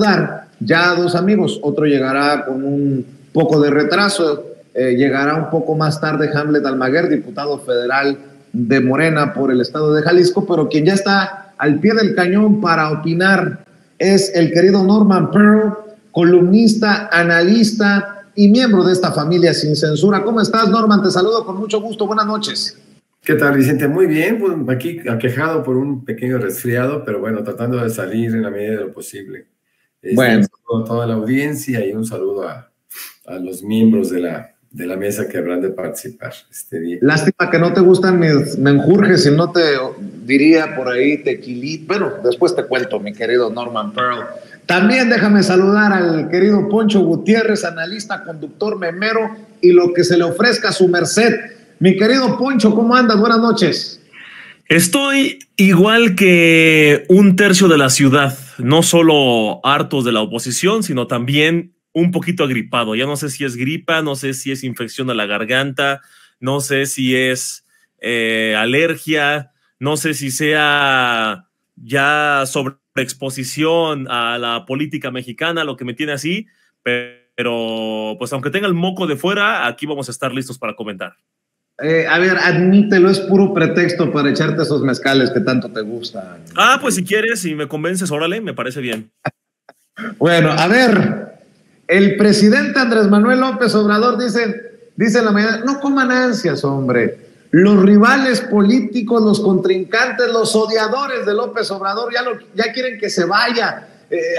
saludar ya a dos amigos. Otro llegará con un poco de retraso. Llegará un poco más tarde Hamlet Almaguer, diputado federal de Morena por el estado de Jalisco, pero quien ya está al pie del cañón para opinar es el querido Norman Pearl, columnista, analista y miembro de esta familia sin censura. ¿Cómo estás, Norman? Te saludo con mucho gusto. Buenas noches. ¿Qué tal, Vicente? Muy bien, pues aquí aquejado por un pequeño resfriado, pero bueno, tratando de salir en la medida de lo posible. Bueno. Un saludo a toda la audiencia y un saludo a los miembros de la mesa que habrán de participar este día. Lástima que no te gustan mis menjurjes, si no te diría por ahí tequilita. Bueno, después te cuento, mi querido Norman Pearl. También déjame saludar al querido Poncho Gutiérrez, analista, conductor, memero y lo que se le ofrezca a su merced. Mi querido Poncho, ¿cómo andas? Buenas noches. Estoy igual que un tercio de la ciudad, no solo hartos de la oposición, sino también un poquito agripado. Ya no sé si es gripa, no sé si es infección de la garganta, no sé si es alergia, no sé si sea ya sobreexposición a la política mexicana, lo que me tiene así, pero pues aunque tenga el moco de fuera, aquí vamos a estar listos para comentar. A ver, admítelo, es puro pretexto para echarte esos mezcales que tanto te gustan. Ah, pues si quieres, si me convences, órale, me parece bien. Bueno, a ver, el presidente Andrés Manuel López Obrador dice en la mañana, no coman ansias, hombre. Los rivales políticos, los contrincantes, los odiadores de López Obrador ya quieren que se vaya.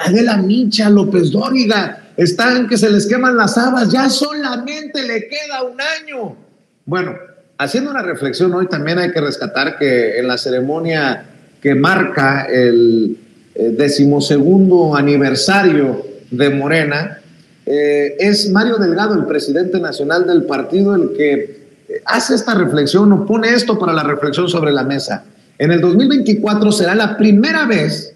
Adela Micha, López Dóriga, están que se les queman las habas, ya solamente le queda un año. Bueno, haciendo una reflexión hoy, también hay que rescatar que en la ceremonia que marca el 12º aniversario de Morena, es Mario Delgado, el presidente nacional del partido, el que hace esta reflexión o pone esto para la reflexión sobre la mesa. En el 2024 será la primera vez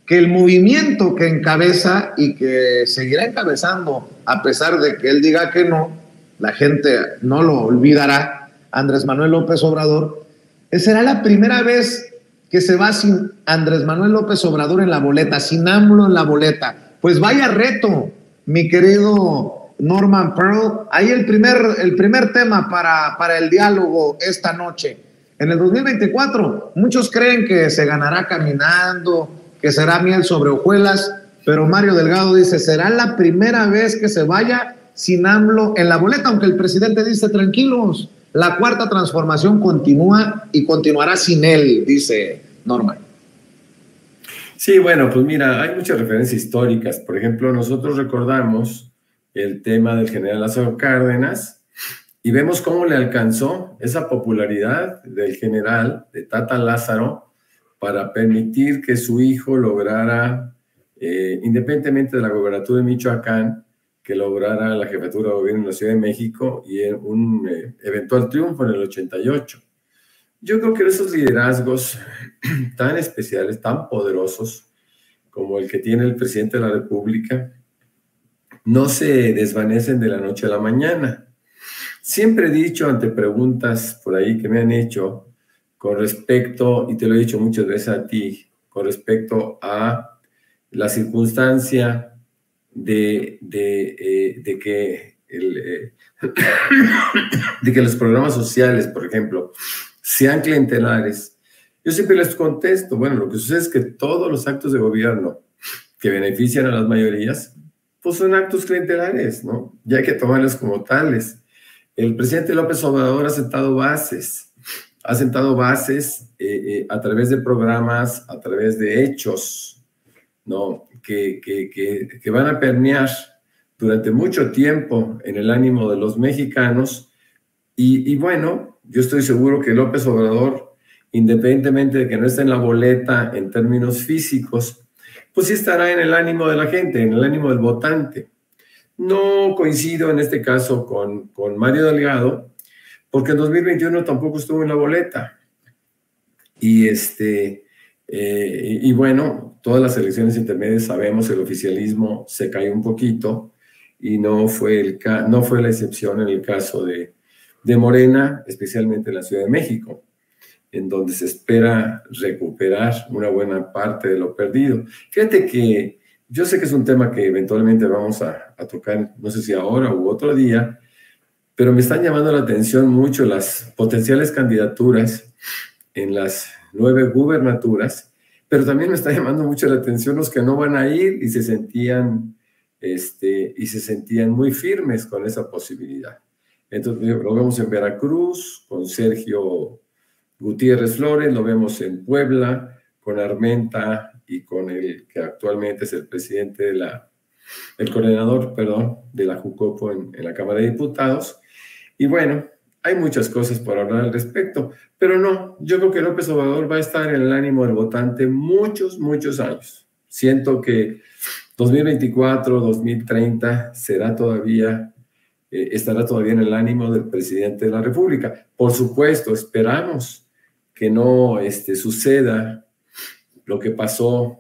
que el movimiento que encabeza y que seguirá encabezando, a pesar de que él diga que no, la gente no lo olvidará, Andrés Manuel López Obrador, será la primera vez que se va sin Andrés Manuel López Obrador en la boleta, sin AMLO en la boleta. Pues vaya reto, mi querido Norman Pearl. Ahí el primer tema para el diálogo esta noche. En el 2024, muchos creen que se ganará caminando, que será miel sobre hojuelas, pero Mario Delgado dice, será la primera vez que se vaya sin AMLO en la boleta, aunque el presidente dice, tranquilos, la cuarta transformación continúa y continuará sin él, dice Norman. Sí, bueno, pues mira, hay muchas referencias históricas. Por ejemplo, nosotros recordamos el tema del general Lázaro Cárdenas y vemos cómo le alcanzó esa popularidad del general, de Tata Lázaro, para permitir que su hijo lograra, independientemente de la gobernatura de Michoacán, que lograra la jefatura de gobierno en la Ciudad de México y un eventual triunfo en el 88. Yo creo que esos liderazgos tan especiales, tan poderosos, como el que tiene el presidente de la República, no se desvanecen de la noche a la mañana. Siempre he dicho ante preguntas por ahí que me han hecho con respecto, y te lo he dicho muchas veces a ti, con respecto a la circunstancia de que los programas sociales, por ejemplo, sean clientelares. Yo siempre les contesto, bueno, lo que sucede es que todos los actos de gobierno que benefician a las mayorías, pues son actos clientelares, ¿no? Ya hay que tomarlos como tales. El presidente López Obrador ha sentado bases a través de programas, a través de hechos, ¿no? Que van a permear durante mucho tiempo en el ánimo de los mexicanos y bueno, yo estoy seguro que López Obrador, independientemente de que no esté en la boleta en términos físicos, pues sí estará en el ánimo de la gente, en el ánimo del votante. No coincido en este caso con Mario Delgado, porque en 2021 tampoco estuvo en la boleta. Y bueno, todas las elecciones intermedias sabemos el oficialismo se cayó un poquito y no fue la excepción en el caso de Morena, especialmente en la Ciudad de México, en donde se espera recuperar una buena parte de lo perdido. Fíjate que yo sé que es un tema que eventualmente vamos a tocar, no sé si ahora u otro día, pero me están llamando la atención mucho las potenciales candidaturas en las 9 gubernaturas, pero también me está llamando mucho la atención los que no van a ir y se sentían muy firmes con esa posibilidad. Entonces lo vemos en Veracruz con Sergio Gutiérrez Flores, lo vemos en Puebla con Armenta y con el que actualmente es el presidente el coordinador, perdón, de la Jucopo en la Cámara de Diputados. Y bueno, hay muchas cosas por hablar al respecto, pero no, yo creo que López Obrador va a estar en el ánimo del votante muchos, muchos años. Siento que 2024, 2030 estará todavía en el ánimo del presidente de la República. Por supuesto, esperamos que no suceda lo que pasó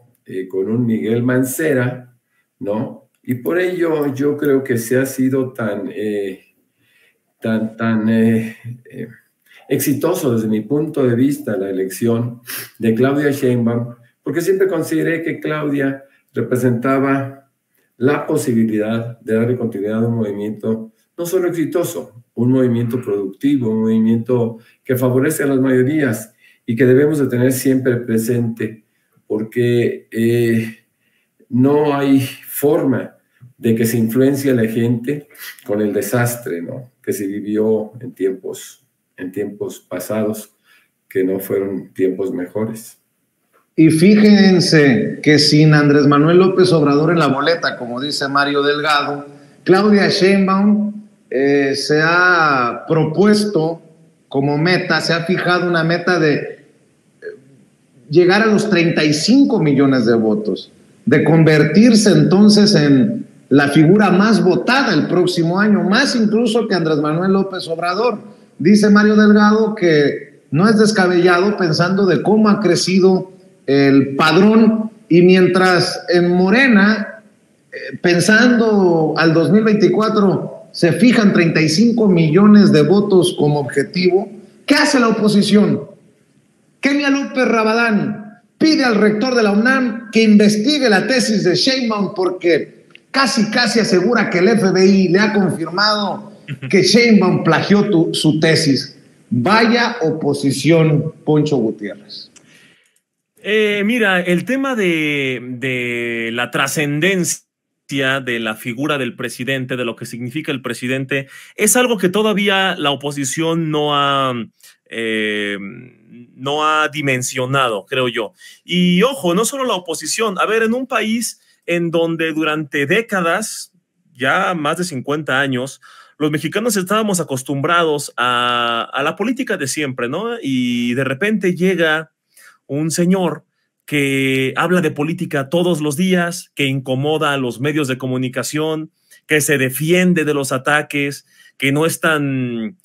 con un Miguel Mancera, ¿no? Y por ello yo creo que se ha sido tan exitoso desde mi punto de vista la elección de Claudia Sheinbaum, porque siempre consideré que Claudia representaba la posibilidad de darle continuidad a un movimiento no solo exitoso, un movimiento productivo, un movimiento que favorece a las mayorías y que debemos de tener siempre presente, porque no hay forma de que se influencie a la gente con el desastre, ¿no?, que se vivió en tiempos pasados, que no fueron tiempos mejores. Y fíjense que sin Andrés Manuel López Obrador en la boleta, como dice Mario Delgado, Claudia Sheinbaum se ha propuesto como meta, se ha fijado una meta de llegar a los 35 millones de votos, de convertirse entonces en la figura más votada el próximo año, más incluso que Andrés Manuel López Obrador. Dice Mario Delgado que no es descabellado pensando de cómo ha crecido el padrón, y mientras en Morena, pensando al 2024, se fijan 35 millones de votos como objetivo, ¿qué hace la oposición? Kenia López Rabadán pide al rector de la UNAM que investigue la tesis de Sheinbaum, porque casi asegura que el FBI le ha confirmado que Sheinbaum plagió su tesis. Vaya oposición, Poncho Gutiérrez. Mira, el tema de la trascendencia de la figura del presidente, de lo que significa el presidente, es algo que todavía la oposición no ha dimensionado, creo yo. Y ojo, no solo la oposición. A ver, en un país en donde durante décadas, ya más de 50 años, los mexicanos estábamos acostumbrados a la política de siempre, ¿no? Y de repente llega un señor que habla de política todos los días, que incomoda a los medios de comunicación, que se defiende de los ataques, que no es tan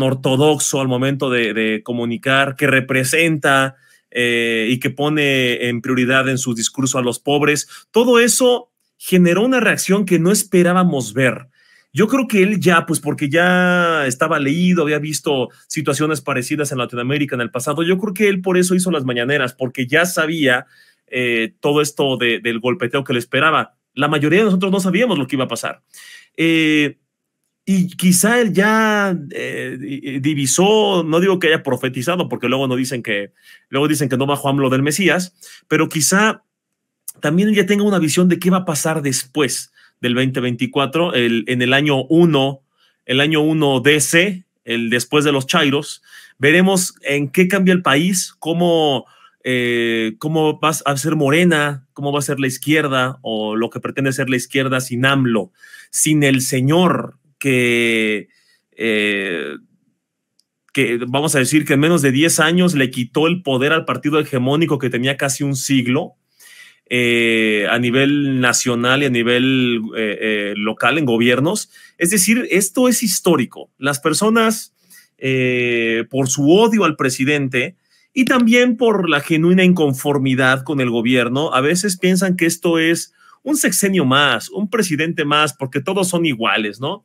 ortodoxo al momento de comunicar, que representa y que pone en prioridad en su discurso a los pobres. Todo eso generó una reacción que no esperábamos ver. Yo creo que él ya, pues porque ya estaba leído, había visto situaciones parecidas en Latinoamérica en el pasado, yo creo que él por eso hizo las mañaneras, porque ya sabía todo esto del golpeteo que le esperaba. La mayoría de nosotros no sabíamos lo que iba a pasar. Y quizá él ya divisó, no digo que haya profetizado, porque luego dicen que no bajó AMLO del Mesías, pero quizá también él ya tenga una visión de qué va a pasar después del 2024, en el año 1 DC, el después de los chairos. Veremos en qué cambia el país, cómo va a ser Morena, cómo va a ser la izquierda, o lo que pretende ser la izquierda sin AMLO, sin el señor que vamos a decir que en menos de 10 años le quitó el poder al partido hegemónico que tenía casi un siglo, a nivel nacional y a nivel local en gobiernos. Es decir, esto es histórico. Las personas, por su odio al presidente y también por la genuina inconformidad con el gobierno, a veces piensan que esto es un sexenio más, un presidente más, porque todos son iguales, ¿no?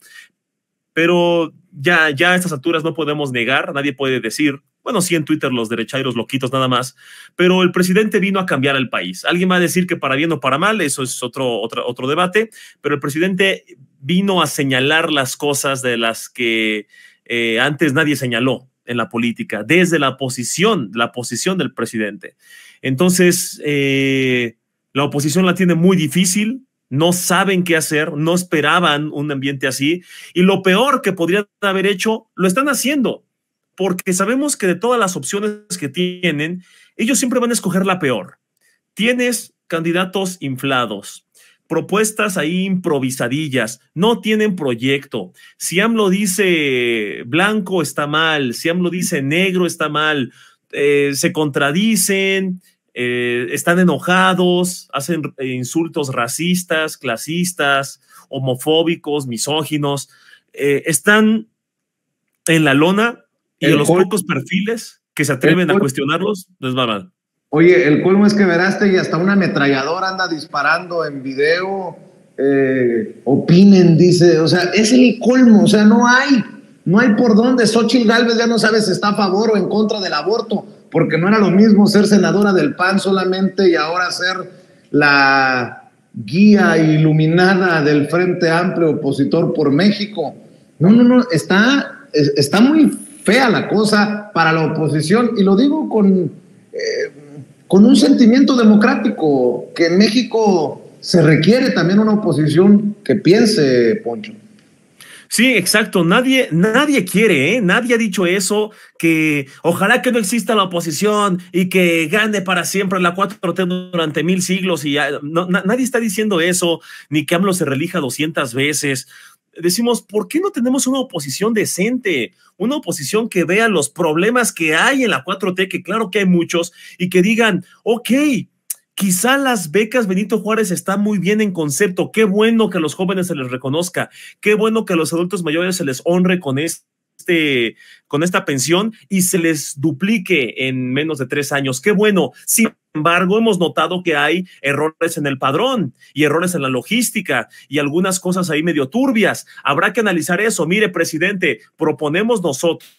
Pero ya a estas alturas no podemos negar, nadie puede decir Bueno, sí, en Twitter los derechairos loquitos nada más, pero el presidente vino a cambiar el país. Alguien va a decir que para bien o para mal, eso es otro debate, pero el presidente vino a señalar las cosas de las que antes nadie señaló en la política, desde la posición del presidente. Entonces, la oposición la tiene muy difícil, no saben qué hacer, no esperaban un ambiente así, y lo peor que podrían haber hecho, lo están haciendo, porque sabemos que de todas las opciones que tienen, ellos siempre van a escoger la peor. Tienes candidatos inflados, propuestas ahí improvisadillas, no tienen proyecto. Si AMLO dice blanco está mal, si AMLO dice negro está mal, se contradicen, están enojados, hacen insultos racistas, clasistas, homofóbicos, misóginos, están en la lona y a los pocos perfiles que se atreven a cuestionarlos les va mal. Oye, el colmo es que Verástegui hasta una ametralladora anda disparando en video, opinen, dice, o sea, es el colmo, o sea, no hay por dónde. Xóchitl Gálvez ya no sabe si está a favor o en contra del aborto, porque no era lo mismo ser senadora del PAN solamente y ahora ser la guía iluminada del Frente Amplio opositor por México. No, está muy fea la cosa para la oposición, y lo digo con un sentimiento democrático, que en México se requiere también una oposición que piense, Poncho. Sí, exacto. Nadie quiere, nadie ha dicho eso, que ojalá que no exista la oposición y que gane para siempre la 4T durante 1000 siglos. Y nadie está diciendo eso, ni que AMLO se reelija 200 veces. Decimos, ¿por qué no tenemos una oposición decente? Una oposición que vea los problemas que hay en la 4T, que claro que hay muchos, y que digan, ok, quizá las becas Benito Juárez están muy bien en concepto, qué bueno que a los jóvenes se les reconozca, qué bueno que a los adultos mayores se les honre con esta pensión y se les duplique en menos de 3 años, qué bueno. Sin embargo, hemos notado que hay errores en el padrón y errores en la logística y algunas cosas ahí medio turbias. Habrá que analizar eso. Mire, presidente, proponemos nosotros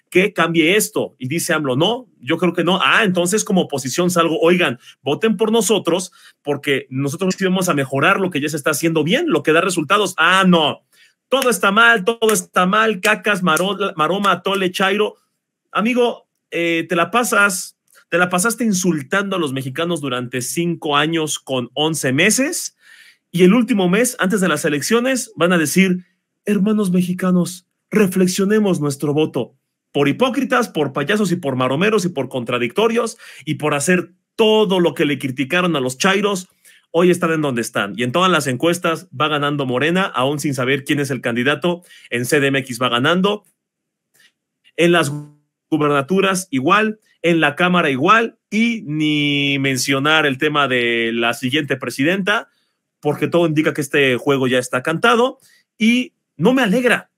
que cambie esto. Y dice AMLO, no, yo creo que no. Entonces como oposición salgo, oigan, voten por nosotros porque nosotros vamos a mejorar lo que ya se está haciendo bien, lo que da resultados. No, todo está mal, cacas, maroma, atole, chairo. Amigo, te la pasaste insultando a los mexicanos durante 5 años con 11 meses, y el último mes, antes de las elecciones, van a decir, hermanos mexicanos, reflexionemos nuestro voto. Por hipócritas, por payasos y por maromeros y por contradictorios y por hacer todo lo que le criticaron a los chairos, hoy están en donde están. Y en todas las encuestas va ganando Morena, aún sin saber quién es el candidato. En CDMX va ganando. En las gubernaturas igual, en la Cámara igual, y ni mencionar el tema de la siguiente presidenta, porque todo indica que este juego ya está cantado, y no me alegra.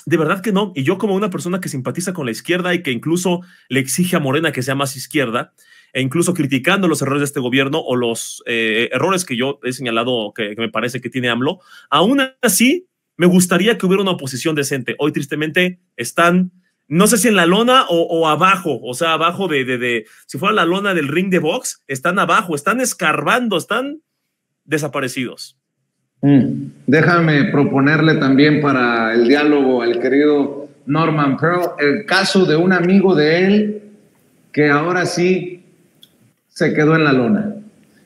De verdad que no. Y yo, como una persona que simpatiza con la izquierda y que incluso le exige a Morena que sea más izquierda, e incluso criticando los errores de este gobierno o los errores que yo he señalado que me parece que tiene AMLO, aún así me gustaría que hubiera una oposición decente. Hoy tristemente están, no sé si en la lona o abajo, o sea, abajo de si fuera la lona del ring de box, están abajo, están escarbando, están desaparecidos. Déjame proponerle también para el diálogo al querido Norman Pearl el caso de un amigo de él que ahora sí se quedó en la lona.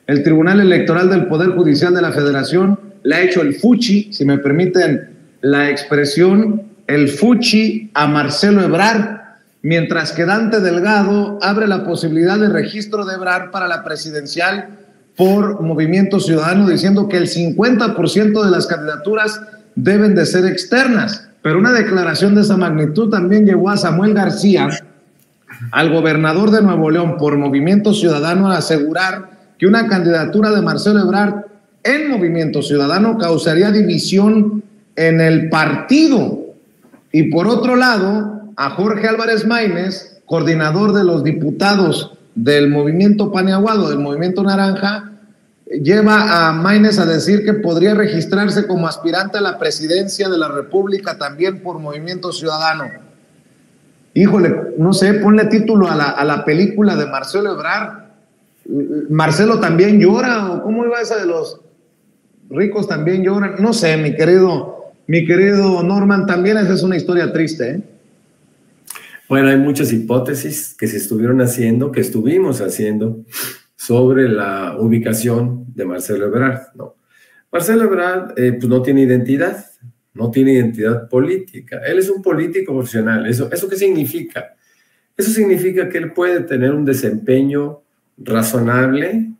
El Tribunal Electoral del Poder Judicial de la Federación le ha hecho el fuchi, si me permiten la expresión, el fuchi a Marcelo Ebrard, mientras que Dante Delgado abre la posibilidad de registro de Ebrard para la presidencial por Movimiento Ciudadano, diciendo que el 50% de las candidaturas deben de ser externas. Pero una declaración de esa magnitud también llevó a Samuel García, al gobernador de Nuevo León por Movimiento Ciudadano, a asegurar que una candidatura de Marcelo Ebrard en Movimiento Ciudadano causaría división en el partido. Y por otro lado, a Jorge Álvarez Maínez, coordinador de los diputados del Movimiento Paneaguado, del Movimiento Naranja, lleva a Maínez a decir que podría registrarse como aspirante a la presidencia de la República también por Movimiento Ciudadano. híjole, no sé, ponle título a la película de Marcelo Ebrard. Marcelo también llora, o cómo iba esa de los ricos también lloran, no sé, mi querido Norman, también esa es una historia triste, ¿eh? Bueno, hay muchas hipótesis que se estuvimos haciendo sobre la ubicación de Marcelo Ebrard, ¿no? Marcelo Ebrard pues no tiene identidad política. Él es un político profesional. ¿Eso qué significa? Eso significa que él puede tener un desempeño razonable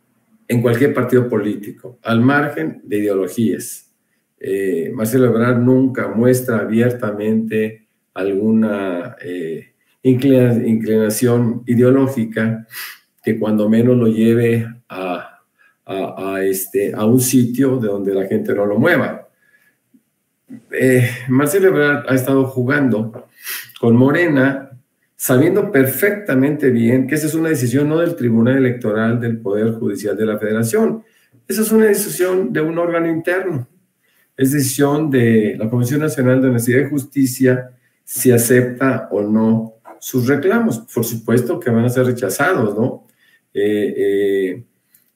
en cualquier partido político, al margen de ideologías. Marcelo Ebrard nunca muestra abiertamente alguna inclinación ideológica que cuando menos lo lleve a un sitio de donde la gente no lo mueva. Marcelo Ebrard ha estado jugando con Morena, sabiendo perfectamente bien que esa es una decisión no del Tribunal Electoral del Poder Judicial de la Federación, esa es una decisión de un órgano interno, es decisión de la Comisión Nacional de Honestidad y Justicia si acepta o no sus reclamos. Por supuesto que van a ser rechazados, ¿no?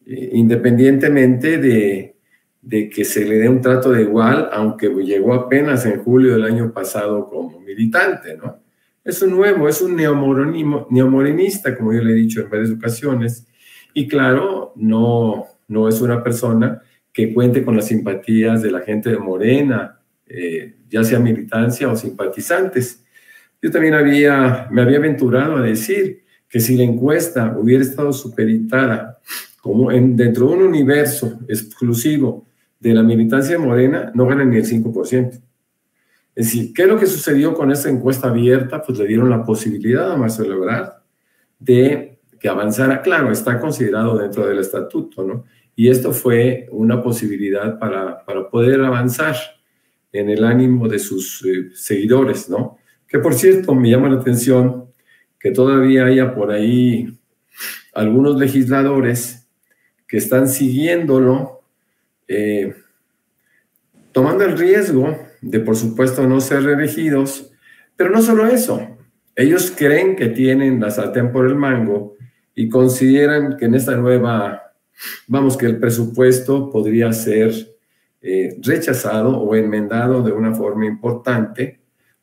Independientemente de que se le dé un trato de igual, aunque llegó apenas en julio del año pasado como militante, ¿no? Es un nuevo, es un neomorenista, como yo le he dicho en varias ocasiones, y claro, no es una persona que cuente con las simpatías de la gente de Morena, ya sea militancia o simpatizantes. Yo también me había aventurado a decir que si la encuesta hubiera estado supeditada como dentro de un universo exclusivo de la militancia de Morena, no gana ni el 5%. Es decir, ¿qué es lo que sucedió con esta encuesta abierta? Pues le dieron la posibilidad a Marcelo Ebrard de que avanzara. Claro, está considerado dentro del estatuto, ¿no? Y esto fue una posibilidad para poder avanzar en el ánimo de sus seguidores, ¿no? Que por cierto, me llama la atención que todavía haya por ahí algunos legisladores que están siguiéndolo, tomando el riesgo de, por supuesto, no ser reelegidos, pero no solo eso, ellos creen que tienen la sartén por el mango y consideran que en esta nueva, que el presupuesto podría ser rechazado o enmendado de una forma importante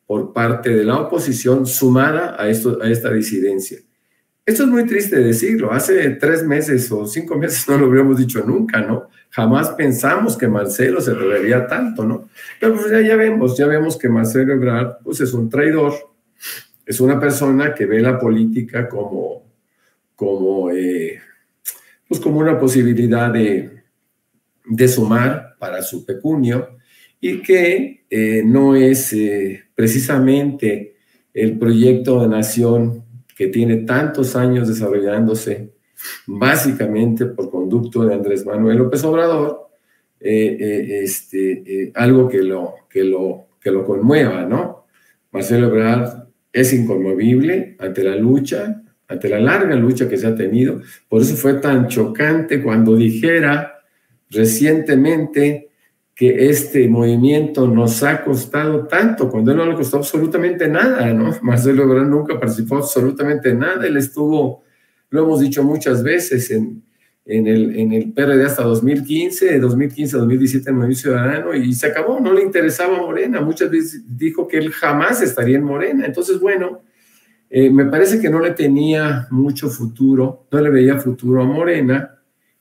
por parte de la oposición sumada a esta disidencia. Esto es muy triste decirlo. Hace 3 meses o 5 meses no lo hubiéramos dicho nunca, ¿no? Jamás pensamos que Marcelo se atrevería tanto, ¿no? Pero pues ya vemos que Marcelo Ebrard pues es un traidor, es una persona que ve la política como una posibilidad de sumar para su pecunio y que no es precisamente el proyecto de nación que tiene tantos años desarrollándose, básicamente por conducto de Andrés Manuel López Obrador, algo que lo conmueva, ¿no? Marcelo Ebrard es inconmovible ante la larga lucha que se ha tenido. Por eso fue tan chocante cuando dijera recientemente que este movimiento nos ha costado tanto, cuando él no le costó absolutamente nada, ¿no? Marcelo Ebrard nunca participó absolutamente nada, él estuvo, lo hemos dicho muchas veces, en el PRD hasta 2015, de 2015 a 2017 en Movimiento Ciudadano, y se acabó, no le interesaba Morena, muchas veces dijo que él jamás estaría en Morena. Entonces, bueno, me parece que no le tenía mucho futuro, no le veía futuro a Morena,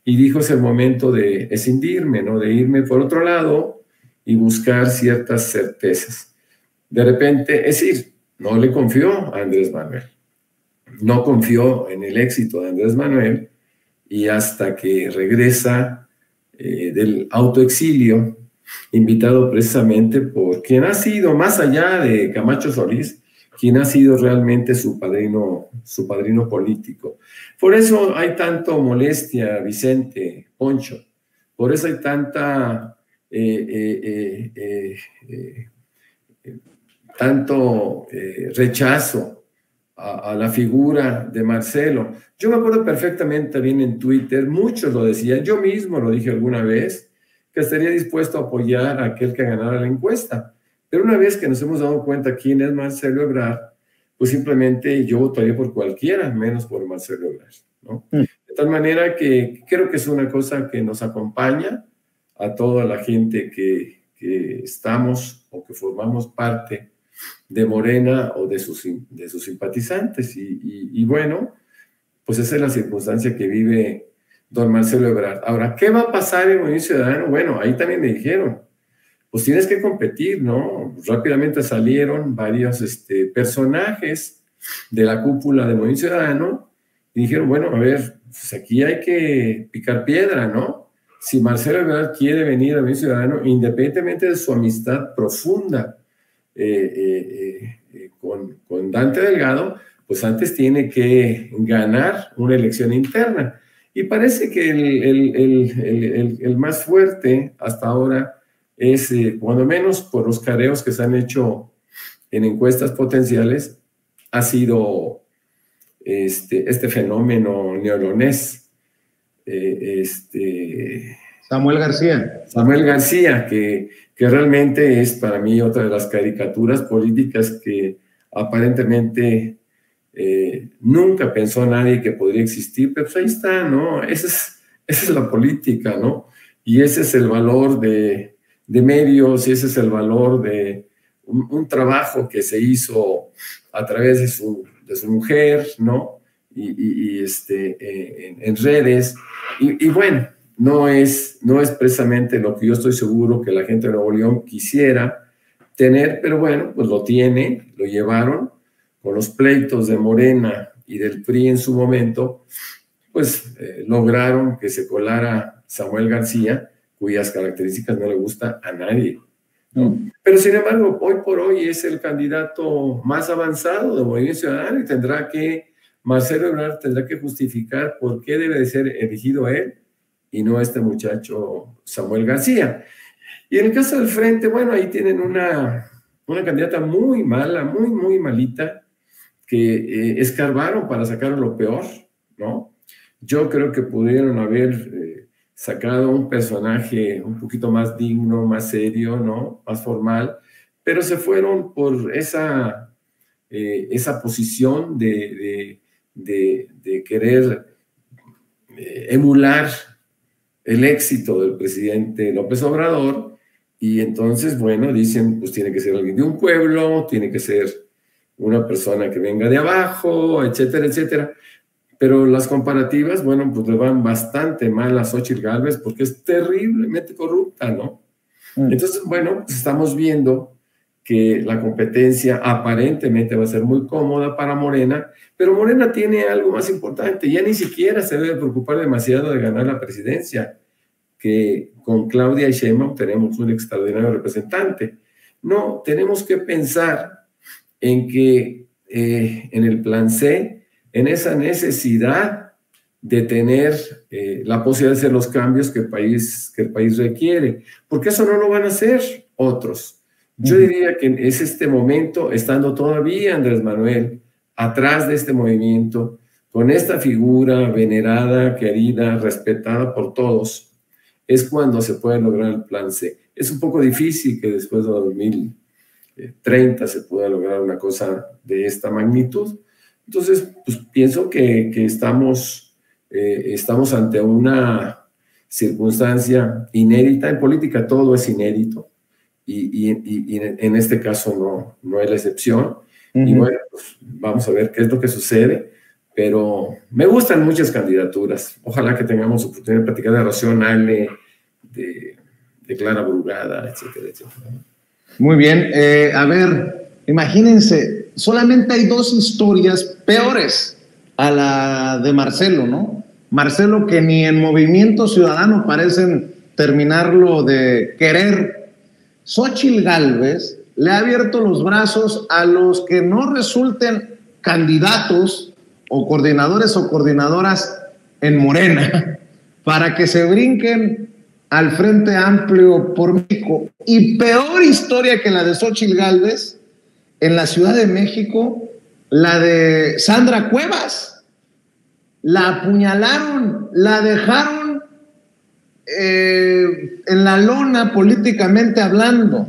y dijo es el momento de escindirme, ¿no? De irme por otro lado y buscar ciertas certezas. De repente, es decir, no le confió a Andrés Manuel, no confió en el éxito de Andrés Manuel, y hasta que regresa del autoexilio, invitado precisamente por quien ha sido, más allá de Camacho Solís, quien ha sido realmente su padrino político. Por eso hay tanto molestia, Vicente, Poncho, por eso hay tanta tanto rechazo a la figura de Marcelo. Yo me acuerdo perfectamente bien en Twitter, muchos lo decían, yo mismo lo dije alguna vez, que estaría dispuesto a apoyar a aquel que ganara la encuesta. Pero una vez que nos hemos dado cuenta quién es Marcelo Ebrard, pues simplemente yo votaría por cualquiera, menos por Marcelo Ebrard, ¿no? De tal manera que creo que es una cosa que nos acompaña a toda la gente que estamos o que formamos parte de Morena o de sus simpatizantes. Y bueno, pues esa es la circunstancia que vive don Marcelo Ebrard. Ahora, ¿qué va a pasar en Movimiento Ciudadano? Bueno, ahí también me dijeron, pues tienes que competir, ¿no? Rápidamente salieron varios personajes de la cúpula de Movimiento Ciudadano y dijeron, bueno, a ver, pues aquí hay que picar piedra, ¿no? Si Marcelo Ebrard quiere venir a Movimiento Ciudadano, independientemente de su amistad profunda con Dante Delgado, pues antes tiene que ganar una elección interna. Y parece que el más fuerte hasta ahora es, cuando menos por los careos que se han hecho en encuestas potenciales, ha sido este fenómeno neolonés. Samuel García. Samuel García, que realmente es para mí otra de las caricaturas políticas que aparentemente nunca pensó nadie que podría existir, pero pues ahí está, ¿no? Esa es la política, ¿no? Y ese es el valor de medios, y ese es el valor de un trabajo que se hizo a través de su mujer, ¿no? En redes, y bueno, no es precisamente lo que yo estoy seguro que la gente de Nuevo León quisiera tener, pero bueno, pues lo tiene, lo llevaron con los pleitos de Morena y del PRI en su momento, pues lograron que se colara Samuel García, cuyas características no le gusta a nadie, ¿no? Pero sin embargo, hoy por hoy es el candidato más avanzado de Movimiento Ciudadano y Marcelo Ebrard tendrá que justificar por qué debe de ser elegido él y no este muchacho Samuel García. Y en el caso del Frente, bueno, ahí tienen una candidata muy mala, muy malita, que escarbaron para sacar lo peor, ¿no? Yo creo que pudieron haber sacado un personaje un poquito más digno, más serio, ¿no? Más formal, pero se fueron por esa posición de querer emular el éxito del presidente López Obrador, y entonces, bueno, dicen, pues tiene que ser alguien de un pueblo, tiene que ser una persona que venga de abajo, etcétera, etcétera. Pero las comparativas, bueno, pues le van bastante mal a Xóchitl Gálvez porque es terriblemente corrupta, ¿no? Entonces, bueno, pues estamos viendo que la competencia aparentemente va a ser muy cómoda para Morena, pero Morena tiene algo más importante, ya ni siquiera se debe preocupar demasiado de ganar la presidencia, que con Claudia Sheinbaum tenemos un extraordinario representante. No, tenemos que pensar en que en el plan C, en esa necesidad de tener la posibilidad de hacer los cambios que el país requiere, porque eso no lo van a hacer otros. Yo diría que es este momento, estando todavía Andrés Manuel atrás de este movimiento, con esta figura venerada, querida, respetada por todos, es cuando se puede lograr el plan C. Es un poco difícil que después de 2030 se pueda lograr una cosa de esta magnitud. Entonces, pues pienso que estamos ante una circunstancia inédita. En política todo es inédito. Y en este caso no es la excepción. Y bueno, pues vamos a ver qué es lo que sucede, pero me gustan muchas candidaturas. Ojalá que tengamos oportunidad de platicar de Rocío Nale, de Clara Brugada, etcétera, etcétera. Muy bien, a ver, imagínense, solamente hay dos historias peores a la de Marcelo, ¿no? Marcelo, que ni en Movimiento Ciudadano parecen terminarlo de querer. Xóchitl Gálvez le ha abierto los brazos a los que no resulten candidatos o coordinadores o coordinadoras en Morena para que se brinquen al Frente Amplio por México. Y peor historia que la de Xóchitl Gálvez, en la Ciudad de México, la de Sandra Cuevas. La apuñalaron, la dejaron en la lona políticamente hablando.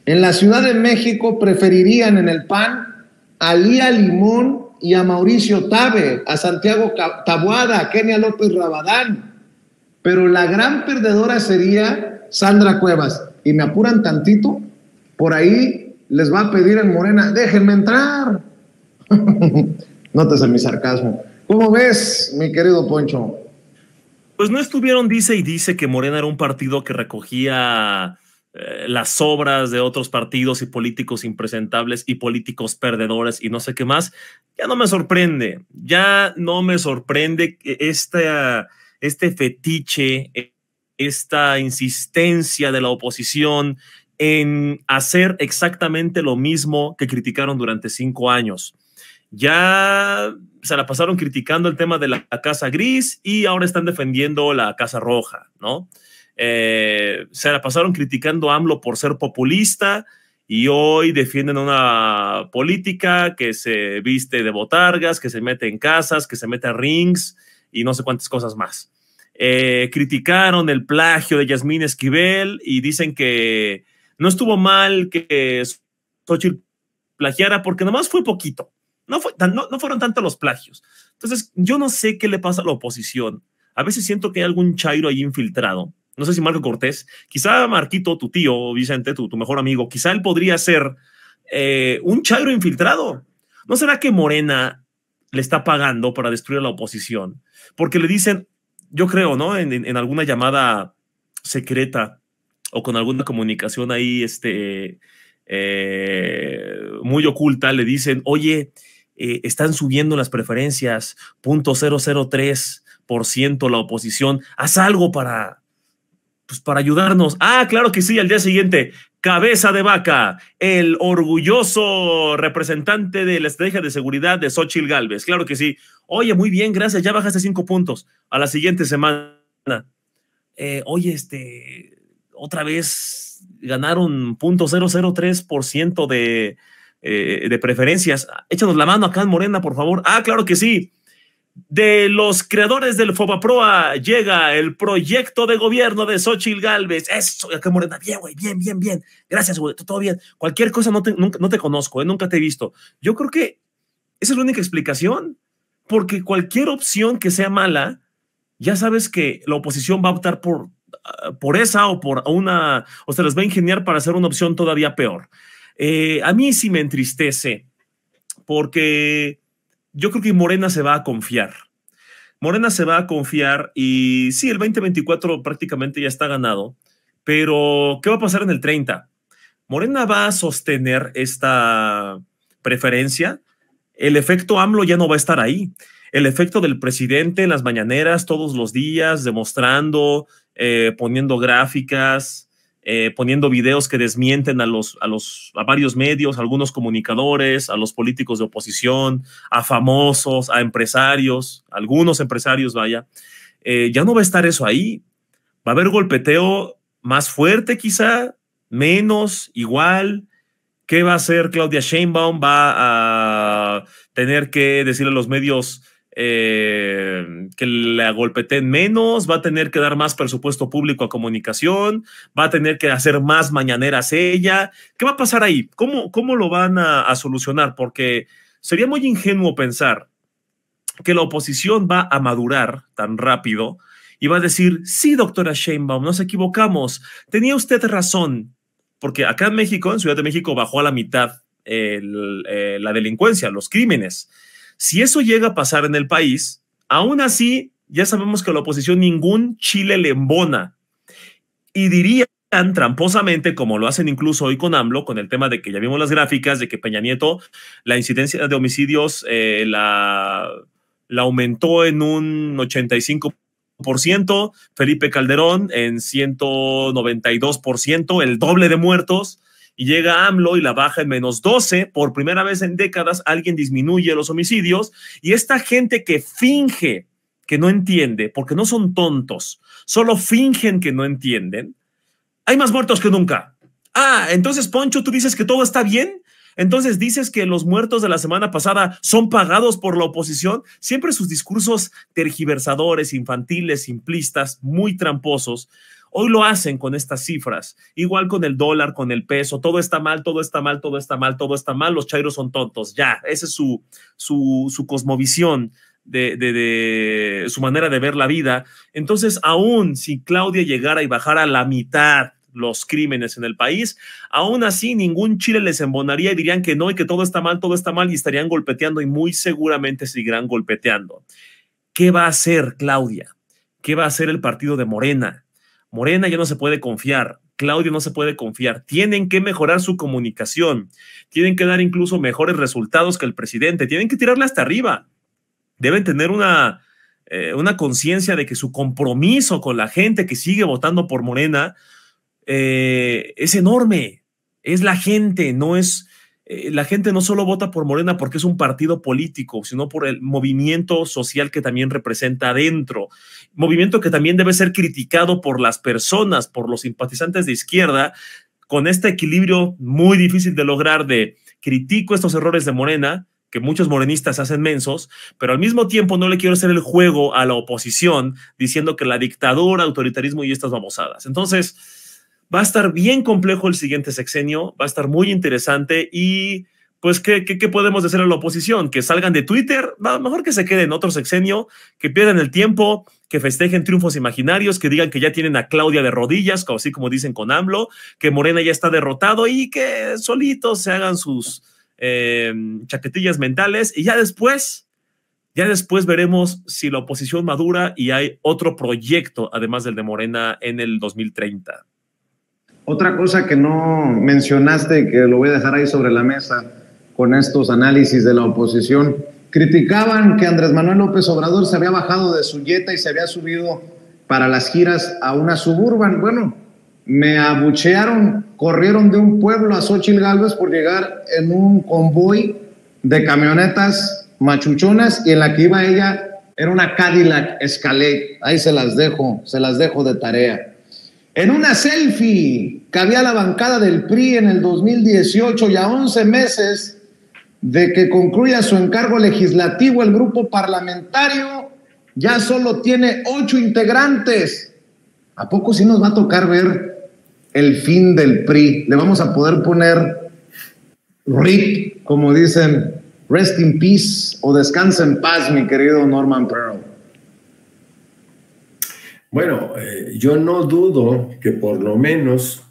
En la Ciudad de México preferirían en el PAN a Lía Limón y a Mauricio Tabe, a Santiago Taboada, a Kenia López Rabadán, pero la gran perdedora sería Sandra Cuevas. Y me apuran tantito, por ahí les va a pedir en Morena, déjenme entrar. Nótese mi sarcasmo. ¿Cómo ves, mi querido Poncho? Pues no estuvieron, dice y dice que Morena era un partido que recogía las sobras de otros partidos y políticos impresentables y políticos perdedores y no sé qué más. Ya no me sorprende este fetiche, esta insistencia de la oposición en hacer exactamente lo mismo que criticaron durante 5 años. Ya se la pasaron criticando el tema de la Casa Gris y ahora están defendiendo la Casa Roja, ¿no? Se la pasaron criticando a AMLO por ser populista y hoy defienden una política que se viste de botargas, que se mete en casas, que se mete a rings y no sé cuántas cosas más. Criticaron el plagio de Yasmín Esquivel y dicen que no estuvo mal que Xochitl plagiara porque nomás fue poquito. No fueron tanto los plagios. Entonces, yo no sé qué le pasa a la oposición. A veces siento que hay algún chairo ahí infiltrado. No sé si Marco Cortés, quizá Marquito, tu tío, Vicente, tu mejor amigo, quizá él podría ser un chairo infiltrado. ¿No será que Morena le está pagando para destruir a la oposición? Porque le dicen, yo creo, ¿no? En alguna llamada secreta o con alguna comunicación ahí muy oculta, le dicen, oye, están subiendo las preferencias, 0.003% la oposición, haz algo para ayudarnos. Ah, claro que sí, al día siguiente, cabeza de vaca, el orgulloso representante de la estrategia de seguridad de Xóchitl Gálvez, claro que sí. Oye, muy bien, gracias, ya bajaste 5 puntos. A la siguiente semana, oye, otra vez ganaron 0.003% de preferencias. Échanos la mano acá en Morena, por favor. Ah, claro que sí. De los creadores del Fobaproa llega el proyecto de gobierno de Xóchitl Gálvez. Eso, acá en Morena. Bien, güey, bien. Gracias, güey, todo bien. Cualquier cosa no te conozco, nunca te he visto. Yo creo que esa es la única explicación, porque cualquier opción que sea mala, ya sabes que la oposición va a optar por esa o por una, o se les va a ingeniar para hacer una opción todavía peor. A mí sí me entristece, porque yo creo que Morena se va a confiar. Morena se va a confiar y sí, el 2024 prácticamente ya está ganado, pero ¿qué va a pasar en el 30? Morena va a sostener esta preferencia. El efecto AMLO ya no va a estar ahí. El efecto del presidente en las mañaneras todos los días, demostrando, poniendo gráficas, poniendo videos que desmienten a varios medios, a algunos comunicadores, a los políticos de oposición, a famosos, a empresarios, algunos empresarios, vaya. Ya no va a estar eso ahí. Va a haber golpeteo más fuerte quizá, menos, igual. ¿Qué va a hacer Claudia Sheinbaum? Va a tener que decirle a los medios que la golpeteen menos, va a tener que dar más presupuesto público a comunicación, va a tener que hacer más mañaneras ella. ¿Qué va a pasar ahí? ¿Cómo lo van a solucionar? Porque sería muy ingenuo pensar que la oposición va a madurar tan rápido y va a decir, sí, doctora Sheinbaum, nos equivocamos, tenía usted razón, porque acá en México, en Ciudad de México, bajó a la mitad la delincuencia, los crímenes. Si eso llega a pasar en el país, aún así, ya sabemos que a la oposición ningún chile le embona. Y dirían tramposamente, como lo hacen incluso hoy con AMLO, con el tema de que ya vimos las gráficas, de que Peña Nieto, la incidencia de homicidios la aumentó en un 85%, Felipe Calderón en 192%, el doble de muertos. Y llega AMLO y la baja en -12%. Por primera vez en décadas alguien disminuye los homicidios. Y esta gente que finge que no entiende, porque no son tontos, solo fingen que no entienden, hay más muertos que nunca. Ah, entonces, Poncho, ¿tú dices que todo está bien? Entonces, ¿dices que los muertos de la semana pasada son pagados por la oposición? Siempre sus discursos tergiversadores, infantiles, simplistas, muy tramposos. Hoy lo hacen con estas cifras, igual con el dólar, con el peso, todo está mal, todo está mal, todo está mal, todo está mal, los chairos son tontos, ya, esa es su cosmovisión de su manera de ver la vida. Entonces, aún si Claudia llegara y bajara a la mitad los crímenes en el país, aún así ningún chile les embonaría y dirían que no y que todo está mal y estarían golpeteando y muy seguramente seguirán golpeteando. ¿Qué va a hacer Claudia? ¿Qué va a hacer el partido de Morena? Morena ya no se puede confiar, Claudia no se puede confiar, tienen que mejorar su comunicación, tienen que dar incluso mejores resultados que el presidente, tienen que tirarle hasta arriba, deben tener una conciencia de que su compromiso con la gente que sigue votando por Morena es enorme, es la gente, no es... la gente no solo vota por Morena porque es un partido político, sino por el movimiento social que también representa adentro, movimiento que también debe ser criticado por las personas, por los simpatizantes de izquierda, con este equilibrio muy difícil de lograr de critico estos errores de Morena, que muchos morenistas hacen mensos, pero al mismo tiempo no le quiero hacer el juego a la oposición diciendo que la dictadura, autoritarismo y estas babosadas. Entonces, va a estar bien complejo el siguiente sexenio, va a estar muy interesante y pues ¿qué podemos decir a la oposición? Que salgan de Twitter, mejor que se queden en otro sexenio, que pierdan el tiempo, que festejen triunfos imaginarios, que digan que ya tienen a Claudia de rodillas, así como dicen con AMLO, que Morena ya está derrotado y que solitos se hagan sus chaquetillas mentales y ya después veremos si la oposición madura y hay otro proyecto, además del de Morena, en el 2030. Otra cosa que no mencionaste, que lo voy a dejar ahí sobre la mesa con estos análisis de la oposición, criticaban que Andrés Manuel López Obrador se había bajado de su Jetta y se había subido para las giras a una Suburban. Bueno, me abuchearon, corrieron de un pueblo a Xóchitl Gálvez por llegar en un convoy de camionetas machuchonas y en la que iba ella era una Cadillac Escalade. Ahí se las dejo de tarea. En una selfie cabía la bancada del PRI en el 2018 y a 11 meses de que concluya su encargo legislativo, el grupo parlamentario ya solo tiene 8 integrantes. ¿A poco sí nos va a tocar ver el fin del PRI? Le vamos a poder poner RIP, como dicen, rest in peace o descansa en paz, mi querido Norman Pearl. Bueno, yo no dudo que por lo menos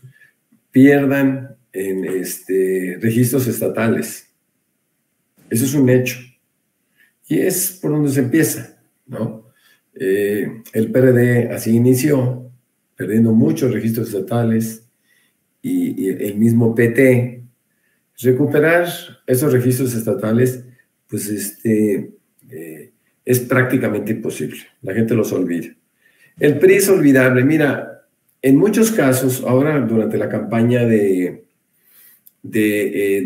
pierdan en registros estatales. Eso es un hecho. Y es por donde se empieza, ¿no? El PRD así inició, perdiendo muchos registros estatales y el mismo PT. Recuperar esos registros estatales, pues es prácticamente imposible. La gente los olvida. El PRI es olvidable. Mira, en muchos casos, ahora durante la campaña del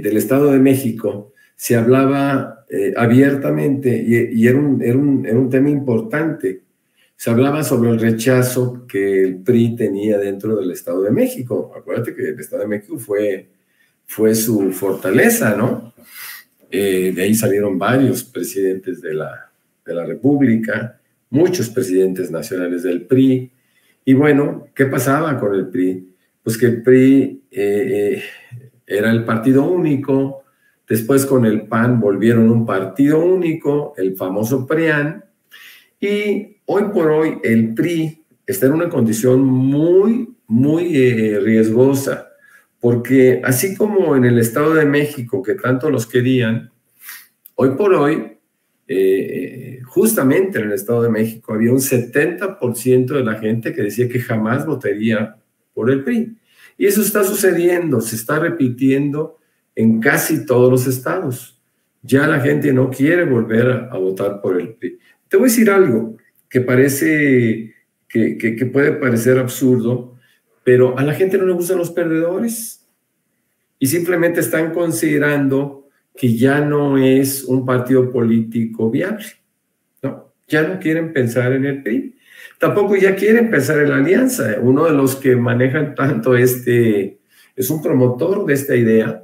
Estado de México, se hablaba abiertamente y era un tema importante. Se hablaba sobre el rechazo que el PRI tenía dentro del Estado de México. Acuérdate que el Estado de México fue su fortaleza, ¿no? De ahí salieron varios presidentes de la República, muchos presidentes nacionales del PRI. Y bueno, ¿qué pasaba con el PRI? Pues que el PRI era el partido único, después con el PAN volvieron un partido único, el famoso PRIAN, y hoy por hoy el PRI está en una condición muy, muy riesgosa, porque así como en el Estado de México, que tanto los querían, hoy por hoy, justamente en el Estado de México había un 70% de la gente que decía que jamás votaría por el PRI. Y eso está sucediendo, se está repitiendo en casi todos los estados. Ya la gente no quiere volver a votar por el PRI. Te voy a decir algo que parece, que puede parecer absurdo, pero a la gente no le gustan los perdedores y simplemente están considerando que ya no es un partido político viable, ¿no? Ya no quieren pensar en el PRI. Tampoco ya quieren pensar en la alianza. Uno de los que manejan tanto es un promotor de esta idea,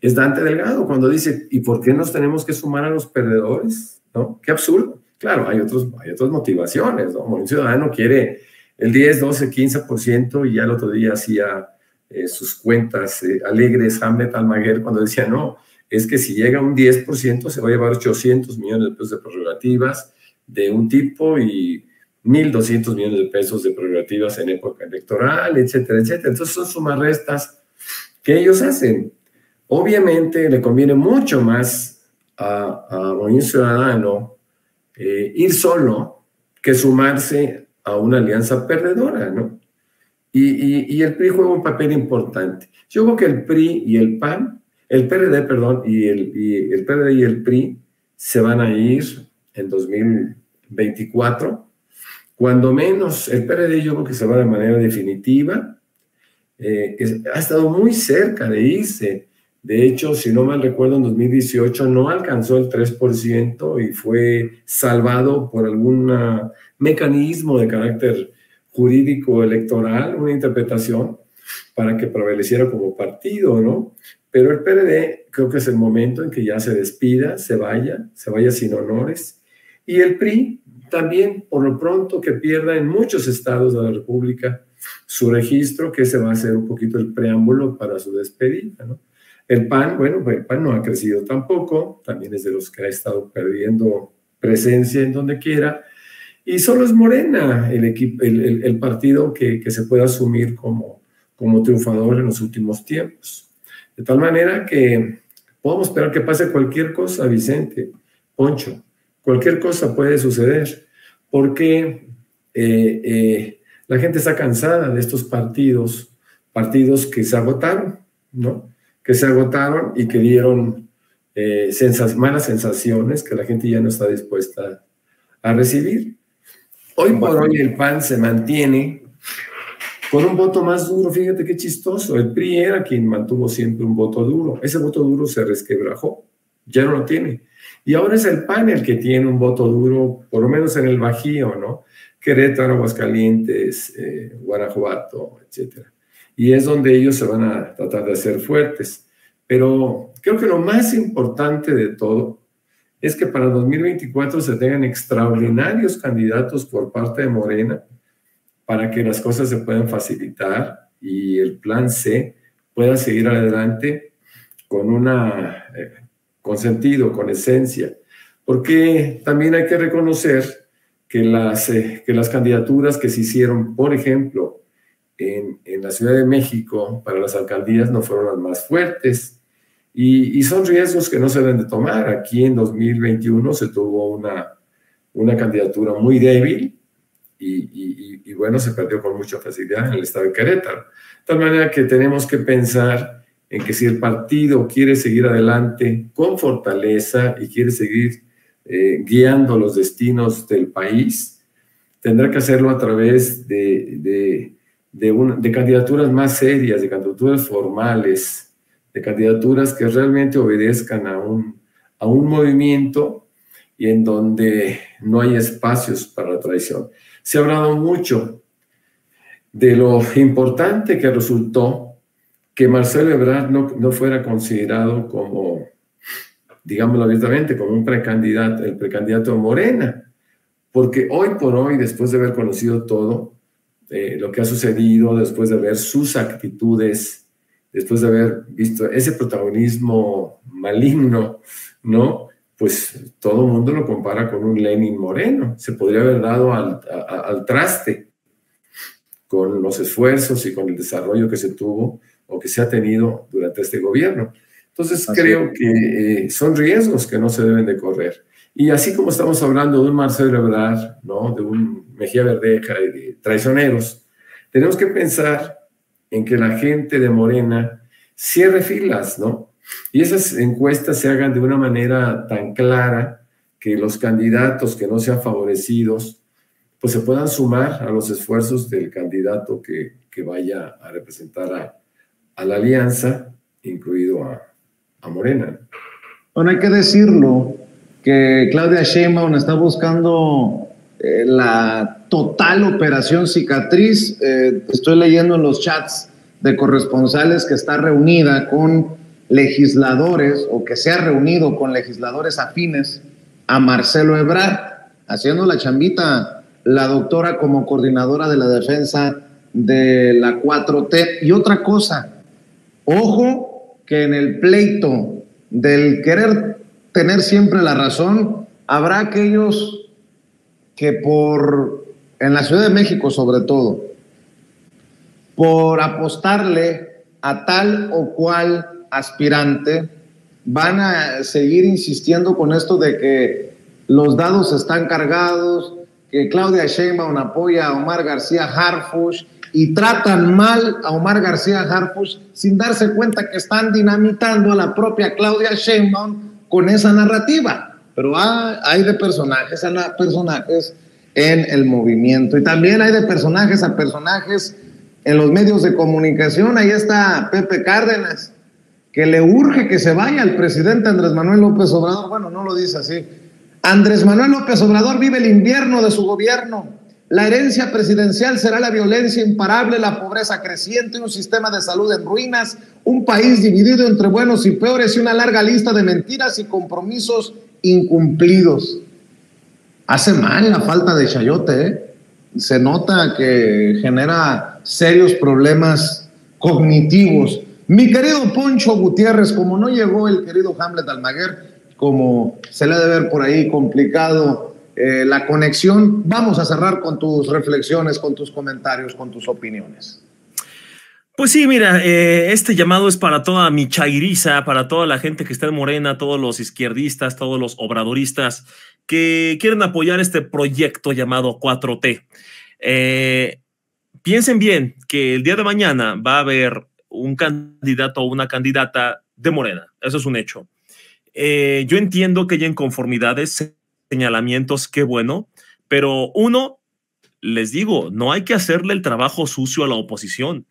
es Dante Delgado, cuando dice, ¿y por qué nos tenemos que sumar a los perdedores? ¿No? Qué absurdo. Claro, hay otras motivaciones, ¿no? Un ciudadano quiere el 10, 12, 15%, y ya el otro día hacía sus cuentas alegres Hamlet Almaguer cuando decía, no, es que si llega a un 10% se va a llevar 800 millones de pesos de prerrogativas de un tipo y 1.200 millones de pesos de prerrogativas en época electoral, etcétera, etcétera. Entonces son sumarrestas que ellos hacen. Obviamente le conviene mucho más a un ciudadano ir solo que sumarse a una alianza perdedora, ¿no? Y el PRI juega un papel importante. Yo creo que el PRI y el PAN, el PRD, perdón, y el PRD y el PRI se van a ir en 2024. Cuando menos, el PRD yo creo que se va de manera definitiva. Ha estado muy cerca de irse. De hecho, si no mal recuerdo, en 2018 no alcanzó el 3% y fue salvado por algún mecanismo de carácter jurídico electoral, una interpretación para que prevaleciera como partido, ¿no? Pero el PRD creo que es el momento en que ya se despida, se vaya sin honores. Y el PRI también, por lo pronto, que pierda en muchos estados de la República su registro, que ese va a ser un poquito el preámbulo para su despedida, ¿no? El PAN, bueno, el PAN no ha crecido tampoco, también es de los que ha estado perdiendo presencia en donde quiera, y solo es Morena el partido que se puede asumir como triunfador en los últimos tiempos. De tal manera que podemos esperar que pase cualquier cosa, Vicente, Poncho, cualquier cosa puede suceder, porque la gente está cansada de estos partidos que se agotaron, ¿no? Que se agotaron y que dieron malas sensaciones que la gente ya no está dispuesta a recibir. Hoy por hoy el PAN se mantiene con un voto más duro. Fíjate qué chistoso. El PRI era quien mantuvo siempre un voto duro. Ese voto duro se resquebrajó, ya no lo tiene. Y ahora es el PAN el que tiene un voto duro, por lo menos en el Bajío, ¿no? Querétaro, Aguascalientes, Guanajuato, etcétera. Y es donde ellos se van a tratar de hacer fuertes. Pero creo que lo más importante de todo es que para 2024 se tengan extraordinarios candidatos por parte de Morena para que las cosas se puedan facilitar y el plan C pueda seguir adelante con sentido, con esencia. Porque también hay que reconocer que las candidaturas que se hicieron, por ejemplo, en la Ciudad de México para las alcaldías no fueron las más fuertes y son riesgos que no se deben de tomar. Aquí en 2021 se tuvo una candidatura muy débil y bueno, se perdió con mucha facilidad en el estado de Querétaro. De tal manera que tenemos que pensar en que si el partido quiere seguir adelante con fortaleza y quiere seguir guiando los destinos del país, tendrá que hacerlo a través de candidaturas más serias, de candidaturas formales, de candidaturas que realmente obedezcan a un movimiento y en donde no hay espacios para la traición. Se ha hablado mucho de lo importante que resultó que Marcelo Ebrard no fuera considerado como, digámoslo abiertamente, como el precandidato de Morena, porque hoy por hoy, después de haber conocido todo, lo que ha sucedido, después de ver sus actitudes, después de haber visto ese protagonismo maligno, ¿no? Pues todo el mundo lo compara con un Lenin Moreno. Se podría haber dado al traste con los esfuerzos y con el desarrollo que se tuvo o que se ha tenido durante este gobierno. Entonces creo que son riesgos que no se deben de correr. Y así como estamos hablando de un Marcelo Ebrard, ¿no? De un Mejía Verdeja y de traicioneros, tenemos que pensar en que la gente de Morena cierre filas, ¿no? Y esas encuestas se hagan de una manera tan clara que los candidatos que no sean favorecidos pues se puedan sumar a los esfuerzos del candidato que vaya a representar a la alianza, incluido a Morena. Bueno, hay que decirlo, que Claudia Sheinbaum está buscando la total operación cicatriz. Estoy leyendo en los chats de corresponsales que está reunida con legisladores o que se ha reunido con legisladores afines a Marcelo Ebrard, haciendo la chambita la doctora como coordinadora de la defensa de la 4T. Y otra cosa, ojo que en el pleito del querer tener siempre la razón, habrá aquellos que en la Ciudad de México sobre todo, por apostarle a tal o cual aspirante, van a seguir insistiendo con esto de que los dados están cargados, que Claudia Sheinbaum apoya a Omar García Harfuch y tratan mal a Omar García Harfuch sin darse cuenta que están dinamitando a la propia Claudia Sheinbaum con esa narrativa. Pero hay de personajes a personajes en el movimiento y también hay de personajes a personajes en los medios de comunicación. Ahí está Pepe Cárdenas, que le urge que se vaya el presidente Andrés Manuel López Obrador. Bueno, no lo dice así. Andrés Manuel López Obrador vive el invierno de su gobierno. La herencia presidencial será la violencia imparable, la pobreza creciente, un sistema de salud en ruinas, un país dividido entre buenos y peores y una larga lista de mentiras y compromisos incumplidos. Hace mal la falta de chayote, ¿eh? Se nota que genera serios problemas cognitivos. Mi querido Poncho Gutiérrez, como no llegó el querido Hamlet Almaguer, como se le ha de ver por ahí complicado la conexión, vamos a cerrar con tus reflexiones, con tus comentarios, con tus opiniones. Pues sí, mira, este llamado es para toda mi chairiza, para toda la gente que está en Morena, todos los izquierdistas, todos los obradoristas que quieren apoyar este proyecto llamado 4T. Piensen bien que el día de mañana va a haber un candidato o una candidata de Morena. Eso es un hecho. Yo entiendo que hay inconformidades, señalamientos, qué bueno, pero uno, les digo, no hay que hacerle el trabajo sucio a la oposición.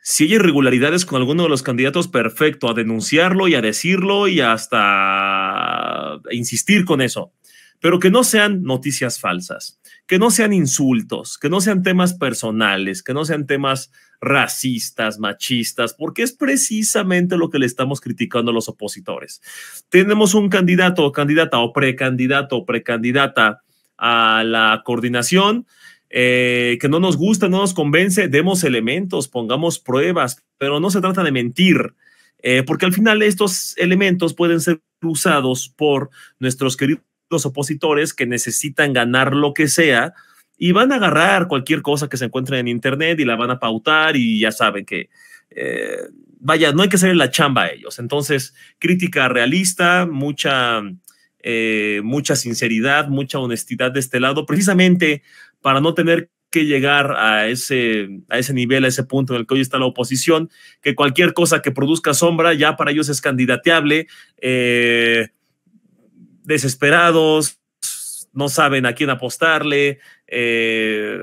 Si hay irregularidades con alguno de los candidatos, perfecto, a denunciarlo y a decirlo y hasta a insistir con eso, pero que no sean noticias falsas, que no sean insultos, que no sean temas personales, que no sean temas racistas, machistas, porque es precisamente lo que le estamos criticando a los opositores. Tenemos un candidato o candidata o precandidato o precandidata a la coordinación que no nos gusta, no nos convence, demos elementos, pongamos pruebas, pero no se trata de mentir, porque al final estos elementos pueden ser usados por nuestros queridos opositores que necesitan ganar lo que sea y van a agarrar cualquier cosa que se encuentre en internet y la van a pautar y ya saben que vaya, no hay que hacerle la chamba a ellos. Entonces, crítica realista, mucha sinceridad, mucha honestidad de este lado, precisamente para no tener que llegar a ese nivel, a ese punto en el que hoy está la oposición, que cualquier cosa que produzca sombra ya para ellos es candidateable, desesperados, no saben a quién apostarle,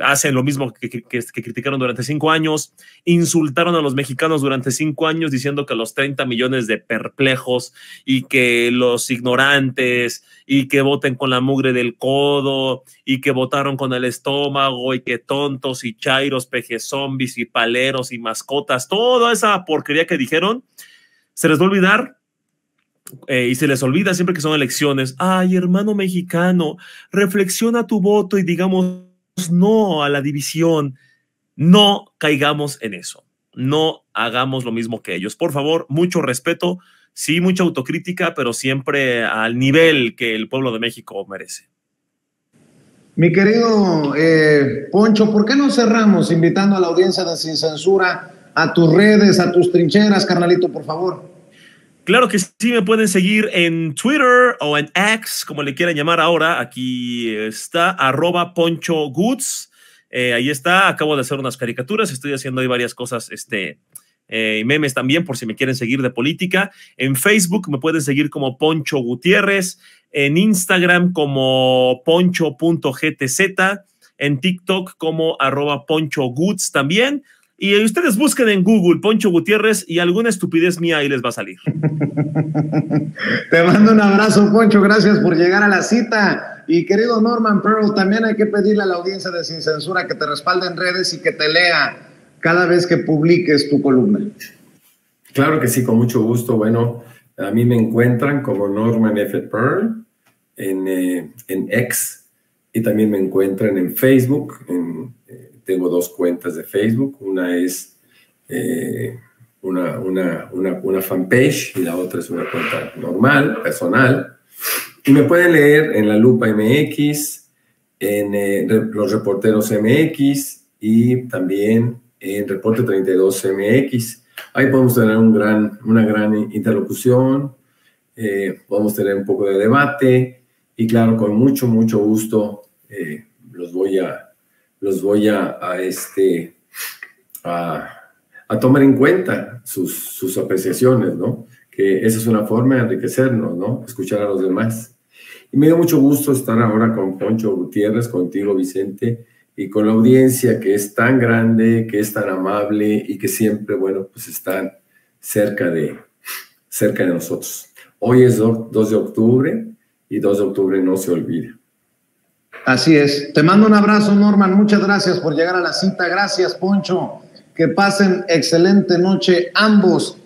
hacen lo mismo que criticaron durante 5 años, insultaron a los mexicanos durante 5 años diciendo que los 30 millones de perplejos y que los ignorantes y que voten con la mugre del codo y que votaron con el estómago y que tontos y chairos, pejezombis y paleros y mascotas, toda esa porquería que dijeron, se les va a olvidar. Y se les olvida siempre que son elecciones. Ay, hermano mexicano, reflexiona tu voto y digamos no a la división. No caigamos en eso. No hagamos lo mismo que ellos. Por favor, mucho respeto, sí, mucha autocrítica, pero siempre al nivel que el pueblo de México merece. Mi querido Poncho, ¿por qué no cerramos invitando a la audiencia de Sin Censura a tus redes, a tus trincheras, carnalito, por favor? Claro que sí, me pueden seguir en Twitter o en X, como le quieran llamar ahora. Aquí está, @PonchoGoods. Ahí está, acabo de hacer unas caricaturas, estoy haciendo ahí varias cosas, memes también, por si me quieren seguir de política. En Facebook me pueden seguir como Poncho Gutiérrez, en Instagram como poncho.gtz, en TikTok como @PonchoGoods también. Y ustedes busquen en Google Poncho Gutiérrez y alguna estupidez mía ahí les va a salir. Te mando un abrazo, Poncho. Gracias por llegar a la cita. Y querido Norman Pearl, también hay que pedirle a la audiencia de Sin Censura que te respalde en redes y que te lea cada vez que publiques tu columna. Claro que sí, con mucho gusto. Bueno, a mí me encuentran como Norman F. Pearl en X. y también me encuentran en Facebook. Tengo 2 cuentas de Facebook. Una es una fanpage y la otra es una cuenta normal, personal. Y me pueden leer en La Lupa MX, en Los Reporteros MX y también en Reporte 32 MX. Ahí podemos tener una gran interlocución, podemos tener un poco de debate y claro, con mucho gusto los voy a tomar en cuenta sus apreciaciones, ¿no? Que esa es una forma de enriquecernos, ¿no? Escuchar a los demás. Y me dio mucho gusto estar ahora con Poncho Gutiérrez, contigo, Vicente, y con la audiencia que es tan grande, que es tan amable y que siempre, bueno, pues están cerca de nosotros. Hoy es 2 de octubre y 2 de octubre no se olvida. Así es. Te mando un abrazo, Norman. Muchas gracias por llegar a la cita. Gracias, Poncho. Que pasen excelente noche ambos.